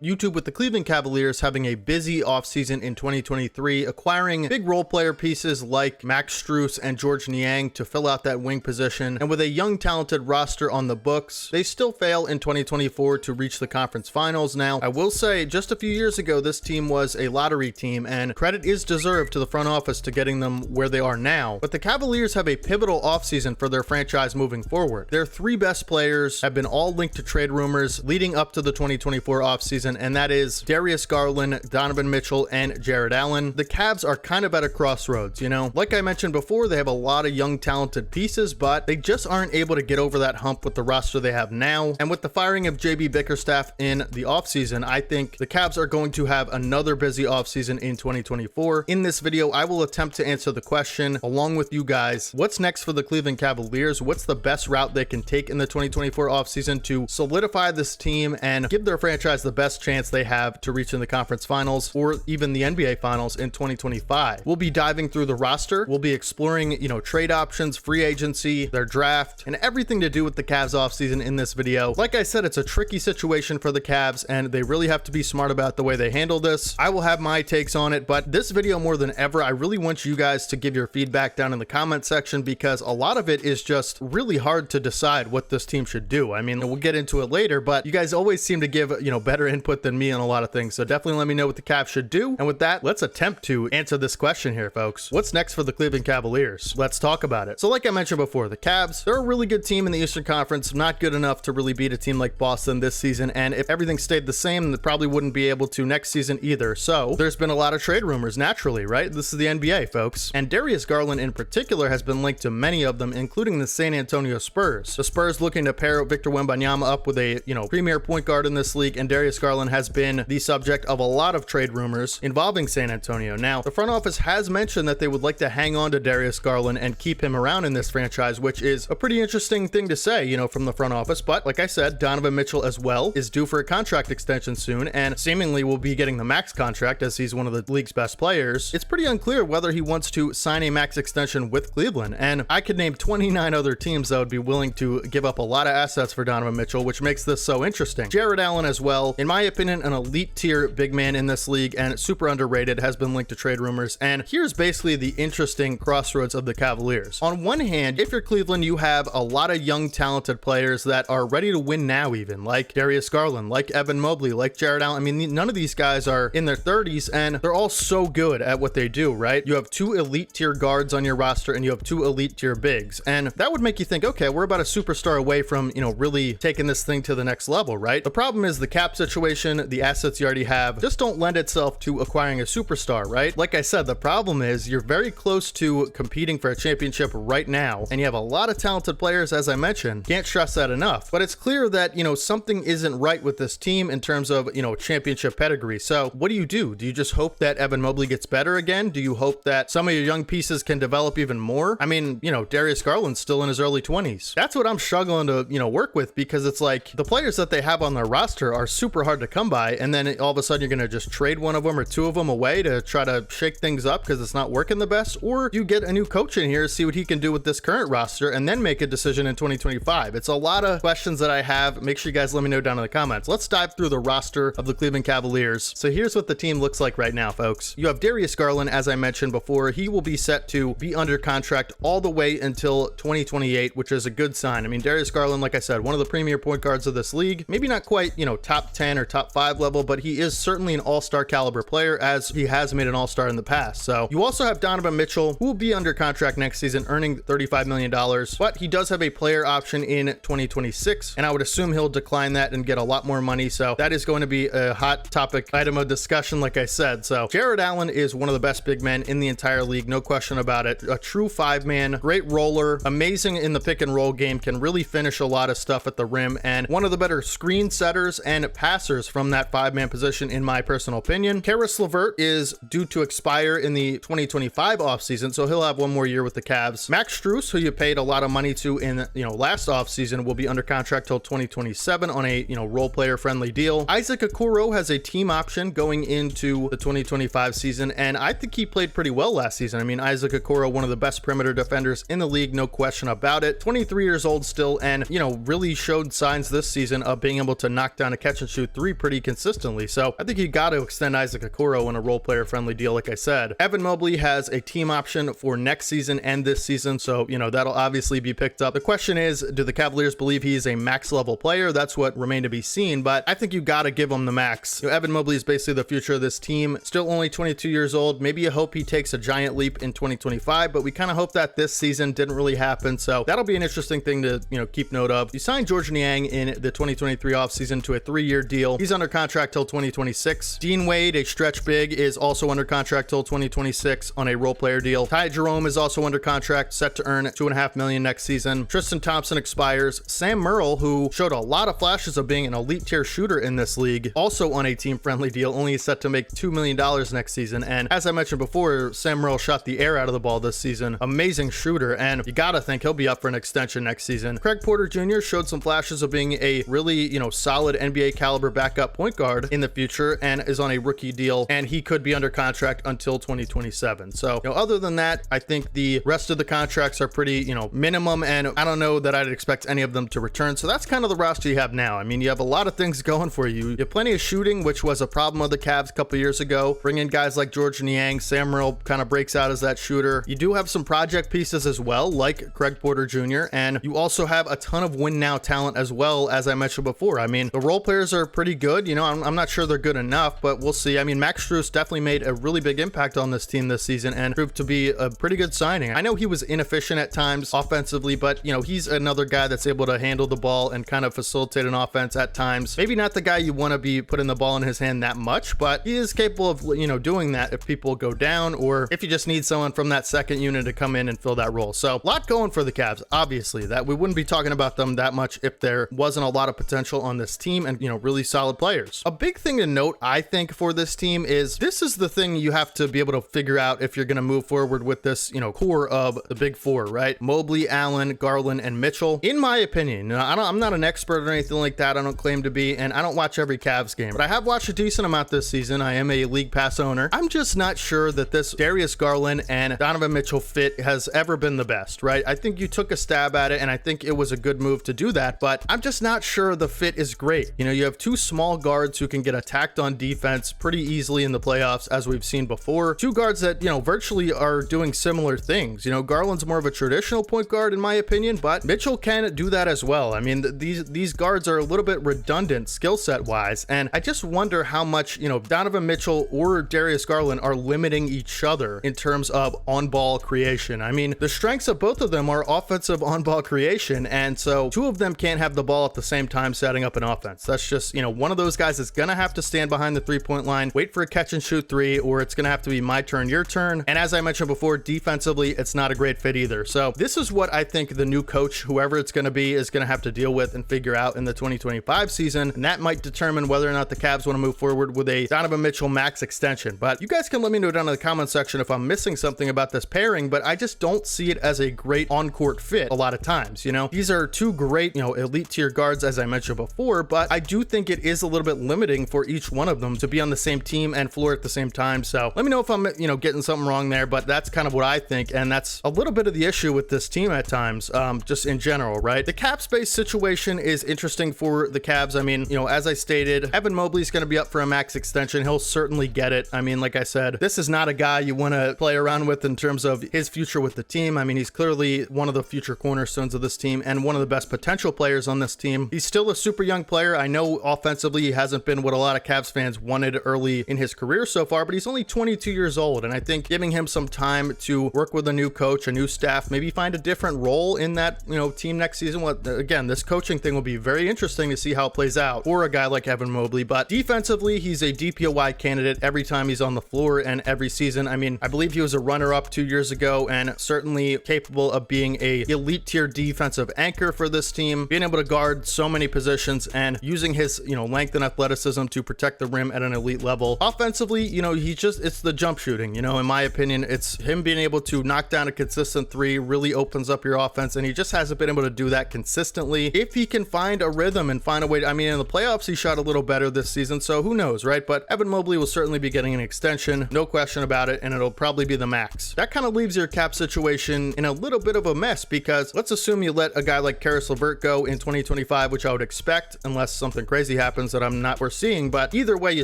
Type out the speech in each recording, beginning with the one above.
YouTube, with the Cleveland Cavaliers having a busy offseason in 2023, acquiring big role player pieces like Max Strus and George Niang to fill out that wing position, and with a young talented roster on the books, they still fail in 2024 to reach the conference finals. Now, I will say, just a few years ago, this team was a lottery team, and credit is deserved to the front office to getting them where they are now. But the Cavaliers have a pivotal offseason for their franchise moving forward. Their three best players have been all linked to trade rumors leading up to the 2024 offseason, and that is Darius Garland, Donovan Mitchell, and Jarrett Allen. The Cavs are kind of at a crossroads, you know? Like I mentioned before, they have a lot of young talented pieces, but they just aren't able to get over that hump with the roster they have now. And with the firing of JB Bickerstaff in the offseason, I think the Cavs are going to have another busy offseason in 2024. In this video, I will attempt to answer the question along with you guys. What's next for the Cleveland Cavaliers? What's the best route they can take in the 2024 offseason to solidify this team and give their franchise the best chance they have to reach in the conference finals or even the NBA finals in 2025. We'll be diving through the roster. We'll be exploring, trade options, free agency, their draft, and everything to do with the Cavs offseason in this video. Like I said, it's a tricky situation for the Cavs, and they really have to be smart about the way they handle this. I will have my takes on it, but this video more than ever, I really want you guys to give your feedback down in the comment section, because a lot of it is just really hard to decide what this team should do. I mean, we'll get into it later, but you guys always seem to give, better input than me on a lot of things. So definitely let me know what the Cavs should do. And with that, let's attempt to answer this question here, folks. What's next for the Cleveland Cavaliers? Let's talk about it. So like I mentioned before, the Cavs, they're a really good team in the Eastern Conference, not good enough to really beat a team like Boston this season. And if everything stayed the same, they probably wouldn't be able to next season either. So there's been a lot of trade rumors, naturally, right? This is the NBA, folks. And Darius Garland in particular has been linked to many of them, including the San Antonio Spurs. The Spurs looking to pair Victor Wembanyama up with a, premier point guard in this league, and Darius Garland has been the subject of a lot of trade rumors involving San Antonio. Now, the front office has mentioned that they would like to hang on to Darius Garland and keep him around in this franchise, which is a pretty interesting thing to say, from the front office. But like I said, Donovan Mitchell as well is due for a contract extension soon, and seemingly will be getting the max contract as he's one of the league's best players. It's pretty unclear whether he wants to sign a max extension with Cleveland, and I could name 29 other teams that would be willing to give up a lot of assets for Donovan Mitchell, which makes this so interesting. Jarrett Allen as well, in my opinion, an elite tier big man in this league and super underrated, has been linked to trade rumors. And here's basically the interesting crossroads of the Cavaliers. On one hand, if you're Cleveland, you have a lot of young talented players that are ready to win now, even like Darius Garland, like Evan Mobley, like Jarrett Allen. I mean, none of these guys are in their 30s, and they're all so good at what they do, right? You have two elite tier guards on your roster, and you have two elite tier bigs, and that would make you think, okay, we're about a superstar away from, really taking this thing to the next level, right? The problem is the cap situation, the assets you already have just don't lend itself to acquiring a superstar, right? Like I said, the problem is you're very close to competing for a championship right now, and you have a lot of talented players, as I mentioned. Can't stress that enough. But it's clear that, something isn't right with this team in terms of, championship pedigree. So what do? Do you just hope that Evan Mobley gets better again? Do you hope that some of your young pieces can develop even more? I mean, Darius Garland's still in his early 20s. That's what I'm struggling to, work with, because it's like the players that they have on their roster are super hard to come by, and then all of a sudden you're going to just trade one of them or two of them away to try to shake things up because it's not working the best, or you get a new coach in here, see what he can do with this current roster, and then make a decision in 2025. It's a lot of questions that I have. Make sure you guys let me know down in the comments. Let's dive through the roster of the Cleveland Cavaliers. So here's what the team looks like right now, folks. You have Darius Garland, as I mentioned before. He will be set to be under contract all the way until 2028, which is a good sign. I mean, Darius Garland, like I said, one of the premier point guards of this league. Maybe not quite, top 10 or top 5 level, but he is certainly an all-star caliber player, as he has made an all-star in the past. So you also have Donovan Mitchell, who will be under contract next season, earning $35 million, but he does have a player option in 2026, and I would assume he'll decline that and get a lot more money. So that is going to be a hot topic item of discussion, like I said. So Jarrett Allen is one of the best big men in the entire league, no question about it. A true 5-man, great roller, amazing in the pick and roll game, can really finish a lot of stuff at the rim, and one of the better screen setters and passers from that 5-man position, in my personal opinion. Karis LeVert is due to expire in the 2025 offseason, so he'll have one more year with the Cavs. Max Strus, who you paid a lot of money to in last offseason, will be under contract till 2027 on a role player friendly deal. Isaac Okoro has a team option going into the 2025 season, and I think he played pretty well last season. I mean, Isaac Okoro, one of the best perimeter defenders in the league, no question about it. 23 years old still, and really showed signs this season of being able to knock down a catch and shoot 3 3 pretty consistently. So I think you got to extend Isaac Okoro in a role player friendly deal. Like I said, Evan Mobley has a team option for next season and this season, so that'll obviously be picked up. The question is, do the Cavaliers believe he's a max level player? That's what remained to be seen, but I think you got to give him the max. Evan Mobley is basically the future of this team. Still only 22 years old. Maybe you hope he takes a giant leap in 2025, but we kind of hope that this season didn't really happen. So that'll be an interesting thing to keep note of. You signed George Niang in the 2023 offseason to a 3-year deal. He's under contract till 2026. Dean Wade, a stretch big, is also under contract till 2026 on a role player deal. Ty Jerome is also under contract, set to earn $2.5 million next season. Tristan Thompson expires. Sam Merrill, who showed a lot of flashes of being an elite tier shooter in this league, also on a team friendly deal, only set to make $2 million next season. And as I mentioned before, Sam Merrill shot the air out of the ball this season. Amazing shooter, and you gotta think he'll be up for an extension next season. Craig Porter Jr. showed some flashes of being a really, solid NBA caliber backup point guard in the future and is on a rookie deal, and he could be under contract until 2027. So, other than that, I think the rest of the contracts are pretty, minimum, and I don't know that I'd expect any of them to return. So that's kind of the roster you have now. I mean, you have a lot of things going for you. You have plenty of shooting, which was a problem of the Cavs a couple years ago. Bring in guys like George Niang. Sam Merrill kind of breaks out as that shooter. You do have some project pieces as well, like Craig Porter Jr., and you also have a ton of win now talent as well, as I mentioned before. I mean, the role players are pretty good. I'm not sure they're good enough, but we'll see. I mean, Max Strus definitely made a really big impact on this team this season and proved to be a pretty good signing. I know he was inefficient at times offensively, but he's another guy that's able to handle the ball and kind of facilitate an offense at times. Maybe not the guy you want to be putting the ball in his hand that much, but he is capable of doing that if people go down, or if you just need someone from that second unit to come in and fill that role. So a lot going for the Cavs, obviously, that we wouldn't be talking about them that much if there wasn't a lot of potential on this team and really solid players. A big thing to note, I think, for this team is this is the thing you have to be able to figure out if you're going to move forward with this core of the big four, right? Mobley, Allen, Garland, and Mitchell. In my opinion, I'm not an expert or anything like that. I don't claim to be, and I don't watch every Cavs game, but I have watched a decent amount this season. I am a league pass owner. I'm just not sure that this Darius Garland and Donovan Mitchell fit has ever been the best, right? I think you took a stab at it, and I think it was a good move to do that, but I'm just not sure the fit is great. You have two small guards who can get attacked on defense pretty easily in the playoffs, as we've seen before. Two guards that, virtually are doing similar things. Garland's more of a traditional point guard, in my opinion, but Mitchell can do that as well. I mean, these guards are a little bit redundant skill set wise, and I just wonder how much, Donovan Mitchell or Darius Garland are limiting each other in terms of on-ball creation. I mean, the strengths of both of them are offensive on-ball creation, and so two of them can't have the ball at the same time setting up an offense. That's just, one of those guys is gonna have to stand behind the three-point line, wait for a catch and shoot three, or it's gonna have to be my turn, your turn. And as I mentioned before, defensively, it's not a great fit either. So this is what I think the new coach, whoever it's gonna be, is gonna have to deal with and figure out in the 2025 season, and that might determine whether or not the Cavs want to move forward with a Donovan Mitchell max extension. But you guys can let me know down in the comment section if I'm missing something about this pairing, but I just don't see it as a great on-court fit a lot of times. These are two great, elite tier guards, as I mentioned before, but I do think it is a little bit limiting for each one of them to be on the same team and floor at the same time. So let me know if I'm, getting something wrong there, but that's kind of what I think, and that's a little bit of the issue with this team at times, just in general, right? The cap space situation is interesting for the Cavs. I mean, as I stated, Evan Mobley's going to be up for a max extension. He'll certainly get it. I mean, like I said, this is not a guy you want to play around with in terms of his future with the team. I mean, he's clearly one of the future cornerstones of this team and one of the best potential players on this team. He's still a super young player. I know offensively he hasn't been what a lot of Cavs fans wanted early in his career so far, but he's only 22 years old, and I think giving him some time to work with a new coach, a new staff, maybe find a different role in that team next season. Again, this coaching thing will be very interesting to see how it plays out for a guy like Evan Mobley. But defensively, he's a DPOY candidate every time he's on the floor and every season. I mean, I believe he was a runner-up 2 years ago and certainly capable of being a elite tier defensive anchor for this team, being able to guard so many positions and using his length and athleticism to protect the rim at an elite level. Offensively, it's the jump shooting. In my opinion, it's him being able to knock down a consistent three really opens up your offense, and he just hasn't been able to do that consistently. If he can find a rhythm and find a way to, I mean, in the playoffs he shot a little better this season, so who knows, right? But Evan Mobley will certainly be getting an extension, no question about it, and it'll probably be the max. That kind of leaves your cap situation in a little bit of a mess, because let's assume you let a guy like Karis LeVert go in 2025, which I would expect unless something crazy happens. happens that I'm not foreseeing. But either way you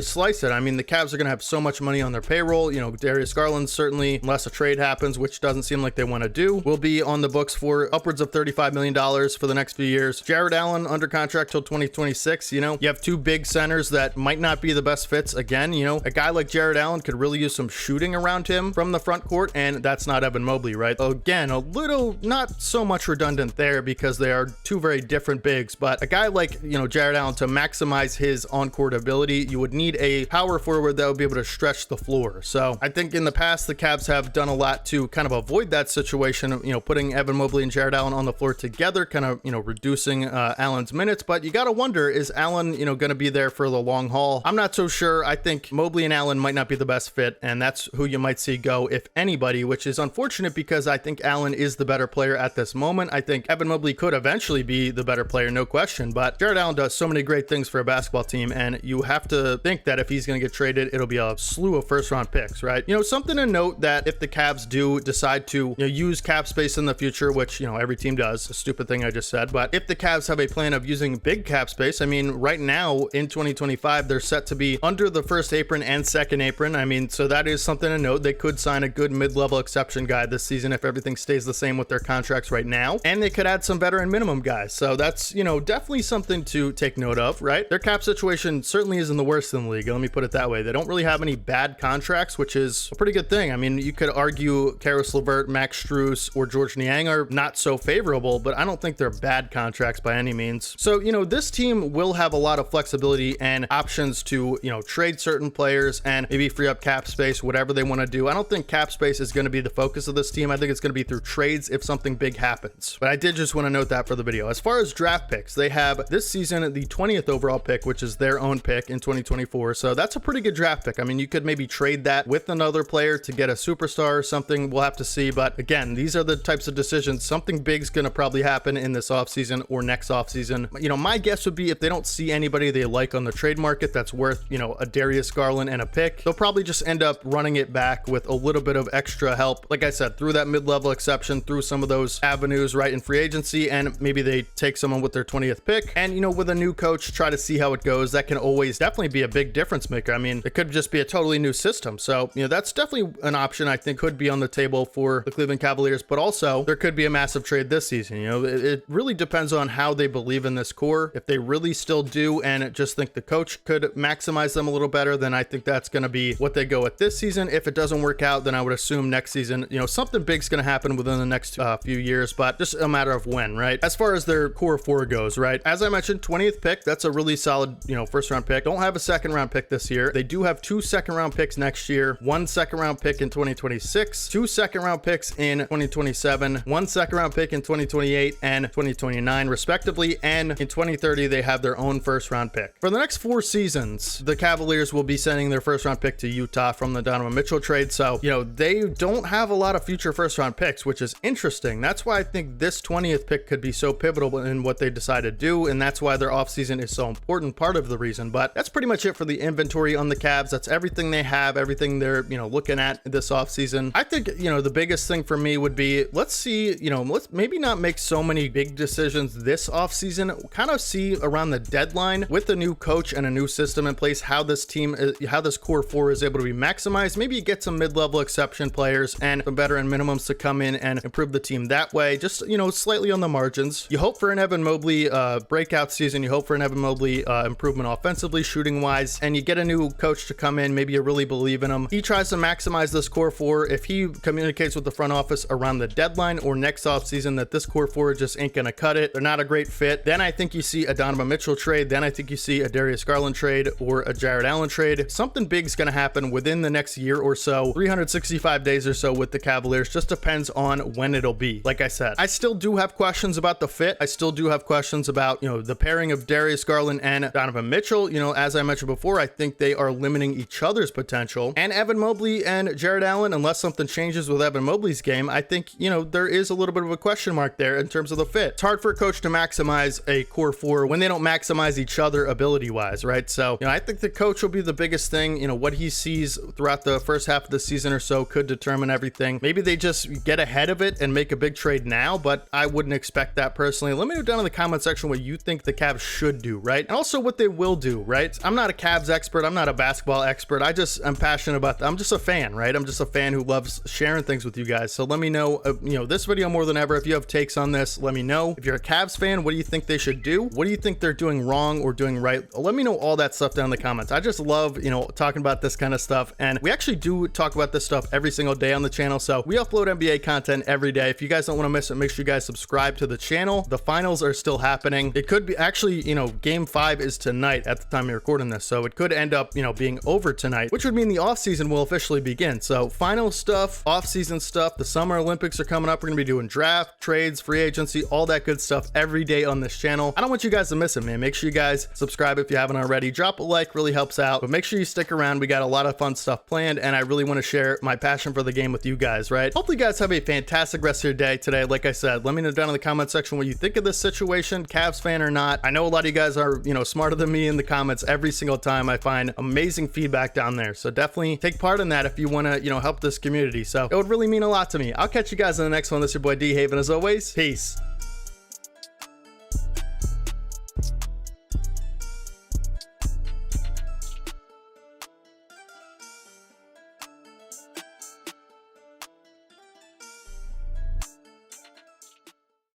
slice it, I mean, the Cavs are going to have so much money on their payroll. You know, Darius Garland certainly, unless a trade happens, which doesn't seem like they want to do, will be on the books for upwards of $35 million for the next few years. Jared Allen under contract till 2026. You know, you have two big centers that might not be the best fits. Again, you know, a guy like Jared Allen could really use some shooting around him from the front court, and that's not Evan Mobley, right? Again, a little, not so much redundant there because they are two very different bigs, but a guy like, you know, Jared Allen, to maximize his on-court ability, you would need a power forward that would be able to stretch the floor. So I think in the past, the Cavs have done a lot to kind of avoid that situation, you know, putting Evan Mobley and Jared Allen on the floor together, kind of, you know, reducing Allen's minutes. But you got to wonder, is Allen, you know, going to be there for the long haul? I'm not so sure. I think Mobley and Allen might not be the best fit, and that's who you might see go, if anybody, which is unfortunate because I think Allen is the better player at this moment. I think Evan Mobley could eventually be the better player, no question, but Jared Allen does so many great things for a basketball team, and you have to think that if he's going to get traded, it'll be a slew of first-round picks, right? You know, something to note that if the Cavs do decide to, you know, use cap space in the future, which, you know, every team does, a stupid thing I just said, but if the Cavs have a plan of using big cap space, I mean, right now in 2025, they're set to be under the first apron and second apron. I mean, so that is something to note. They could sign a good mid-level exception guy this season if everything stays the same with their contracts right now, and they could add some veteran minimum guys. So that's, you know, definitely something to take note of, right? Their cap situation certainly isn't the worst in the league. Let me put it that way. They don't really have any bad contracts, which is a pretty good thing. I mean, you could argue Karis LeVert, Max Strus, or George Niang are not so favorable, but I don't think they're bad contracts by any means. So, you know, this team will have a lot of flexibility and options to, you know, trade certain players and maybe free up cap space, whatever they want to do. I don't think cap space is going to be the focus of this team. I think it's going to be through trades if something big happens. But I did just want to note that for the video. As far as draft picks, they have this season the 20th overall pick, which is their own pick in 2024. So that's a pretty good draft pick. I mean, you could maybe trade that with another player to get a superstar or something. We'll have to see. But again, these are the types of decisions. Something big's going to probably happen in this offseason or next offseason. You know, my guess would be if they don't see anybody they like on the trade market that's worth, you know, a Darius Garland and a pick, they'll probably just end up running it back with a little bit of extra help. Like I said, through that mid-level exception, through some of those avenues, right, in free agency, and maybe they take someone with their 20th pick. And, you know, with a new coach, try to see how it goes. That can always definitely be a big difference maker. I mean, it could just be a totally new system. So, you know, that's definitely an option I think could be on the table for the Cleveland Cavaliers, but also there could be a massive trade this season. You know, it really depends on how they believe in this core. If they really still do and just think the coach could maximize them a little better, then I think that's going to be what they go with this season. If it doesn't work out, then I would assume next season, you know, something big's going to happen within the next few years, but just a matter of when, right? As far as their core four goes, right? As I mentioned, 20th pick, that's a really solid, you know, first round pick. Don't have a second round pick this year. They do have 2 second round picks next year, 1 second round pick in 2026, 2 second round picks in 2027, 1 second round pick in 2028 and 2029 respectively, and in 2030 they have their own first round pick. For the next 4 seasons, the Cavaliers will be sending their first round pick to Utah from the Donovan Mitchell trade. So, you know, they don't have a lot of future first round picks, which is interesting. That's why I think this 20th pick could be so pivotal in what they decide to do, and that's why their offseason is so important, part of the reason. But that's pretty much it for the inventory on the Cavs. That's everything they have, everything they're, you know, looking at this offseason. I think, you know, the biggest thing for me would be, let's see, you know, let's maybe not make so many big decisions this offseason, kind of see around the deadline with a new coach and a new system in place, how this team, how this core four is able to be maximized. Maybe you get some mid-level exception players and some veteran minimums to come in and improve the team that way, just, you know, slightly on the margins. You hope for an Evan Mobley breakout season. You hope for an Evan Mobley improvement offensively, shooting wise, and you get a new coach to come in. Maybe you really believe in him. He tries to maximize this core four. If he communicates with the front office around the deadline or next offseason that this core four just ain't gonna cut it, they're not a great fit, then I think you see a Donovan Mitchell trade. Then I think you see a Darius Garland trade or a Jared Allen trade. Something big's gonna happen within the next year or so, 365 days or so with the Cavaliers. Just depends on when it'll be. Like I said, I still do have questions about the fit. I still do have questions about, you know, the pairing of Darius Garland and Donovan Mitchell. You know, as I mentioned before, I think they are limiting each other's potential. And Evan Mobley and Jared Allen, unless something changes with Evan Mobley's game, I think, you know, there is a little bit of a question mark there in terms of the fit. It's hard for a coach to maximize a core four when they don't maximize each other ability wise, right? So, you know, I think the coach will be the biggest thing. You know, what he sees throughout the first half of the season or so could determine everything. Maybe they just get ahead of it and make a big trade now, but I wouldn't expect that personally. Let me know down in the comment section what you think the Cavs should do, right? And also also what they will do, right? I'm not a Cavs expert. I'm not a basketball expert. I'm passionate about that. I'm just a fan, right? I'm just a fan who loves sharing things with you guys. So let me know, this video more than ever, if you have takes on this, let me know. If you're a Cavs fan, what do you think they should do? What do you think they're doing wrong or doing right? Let me know all that stuff down in the comments. I just love, talking about this kind of stuff. And we actually do talk about this stuff every single day on the channel. So we upload NBA content every day. If you guys don't want to miss it, make sure you guys subscribe to the channel. The finals are still happening. It could be actually, game 5 is tonight at the time you're recording this. So it could end up, being over tonight, which would mean the offseason will officially begin. So final stuff, offseason stuff, the Summer Olympics are coming up. We're going to be doing draft, trades, free agency, all that good stuff every day on this channel. I don't want you guys to miss it, man. Make sure you guys subscribe if you haven't already. Drop a like, really helps out. But make sure you stick around. We got a lot of fun stuff planned, and I really want to share my passion for the game with you guys, right? Hopefully you guys have a fantastic rest of your day today. Like I said, let me know down in the comment section what you think of this situation, Cavs fan or not. I know a lot of you guys are, smarter than me in the comments every single time. I find amazing feedback down there. So definitely take part in that if you want to, help this community. So it would really mean a lot to me. I'll catch you guys in the next one. This is your boy D Haven. As always, peace.